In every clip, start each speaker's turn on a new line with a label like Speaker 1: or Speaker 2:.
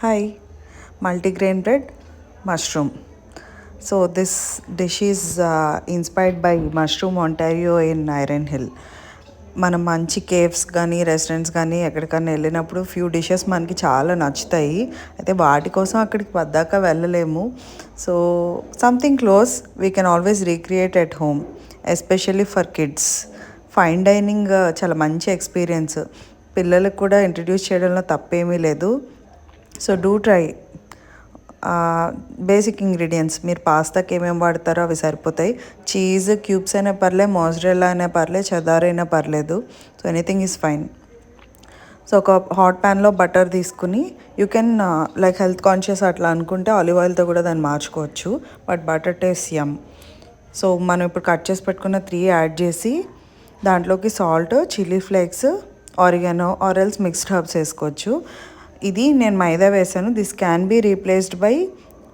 Speaker 1: Hi, multigrain bread, mushroom. So this dish is inspired by Mushroom Ontario in Iron Hill. మనం మంచి caves కానీ restaurants కానీ ఎక్కడికన్నా వెళ్ళినప్పుడు ఫ్యూ డిషెస్ మనకి చాలా నచ్చుతాయి. అయితే వాటి కోసం అక్కడికి పద్దాక వెళ్ళలేము. So something close we can always recreate at home, especially for kids. Fine dining చాలా మంచి ఎక్స్పీరియన్స్. పిల్లలకు కూడా ఇంట్రడ్యూస్ చేయడంలో తప్పేమీ లేదు. So do try. Basic ingredients మీరు పాస్తాకి ఏమేమి వాడతారో అవి సరిపోతాయి. చీజ్ క్యూబ్స్ అయినా పర్లేదు, మోజరెల్లా అయినా పర్లేదు, చదార్ అయినా పర్లేదు. So anything is fine. So ఒక హాట్ ప్యాన్లో బటర్ తీసుకుని, you can like health conscious అట్లా అనుకుంటే ఆలివ్ ఆయిల్తో కూడా దాన్ని మార్చుకోవచ్చు, but butter taste yum. So మనం ఇప్పుడు కట్ చేసి పెట్టుకున్న 3 యాడ్ చేసి దాంట్లోకి salt, chilli flakes, oregano or else mixed herbs వేసుకోవచ్చు. ఇది నేను మైదా వేసాను. This can be replaced by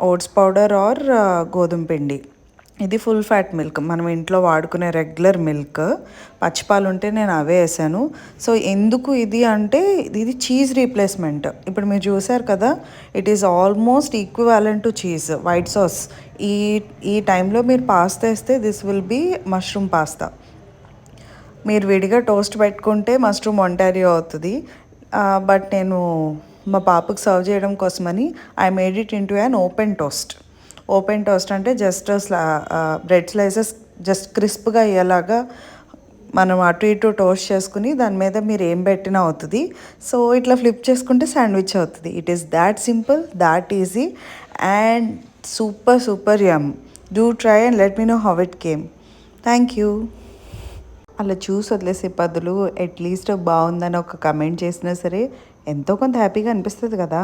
Speaker 1: oats powder or గోధుమ పిండి. ఇది ఫుల్ ఫ్యాట్ మిల్క్, మనం ఇంట్లో వాడుకునే రెగ్యులర్ మిల్క్. పచ్చిపాలు ఉంటే నేను అవే వేసాను. సో ఎందుకు ఇది అంటే ఇది చీజ్ రీప్లేస్మెంట్. ఇప్పుడు మీరు చూసారు కదా, it is almost equivalent to cheese. White sauce ఈ ఈ టైంలో మీరు పాస్తా వేస్తే this will be mushroom pasta. మీరు విడిగా టోస్ట్ పెట్టుకుంటే మష్రూమ్ ఒంటారియో అవుతుంది. బట్ నేను మా పాపకు సర్వ్ చేయడం కోసమని I made it into an open toast. Open toast అంటే జస్ట్ బ్రెడ్ స్లైసెస్ జస్ట్ క్రిస్ప్గా అయ్యేలాగా మనం అటు ఇటు టోస్ట్ చేసుకుని దాని మీద మీరు ఏం పెట్టినా అవుతుంది. సో ఇట్లా ఫ్లిప్ చేసుకుంటే శాండ్విచ్ అవుతుంది. It is that simple, that easy and super super yum. Do try and let me know how it came. Thank you. అలా చూసి వదిలేసే బదులు అట్లీస్ట్ బాగుందని ఒక కమెంట్ చేసినా సరే ఎంతో కొంత హ్యాపీగా అనిపిస్తుంది కదా.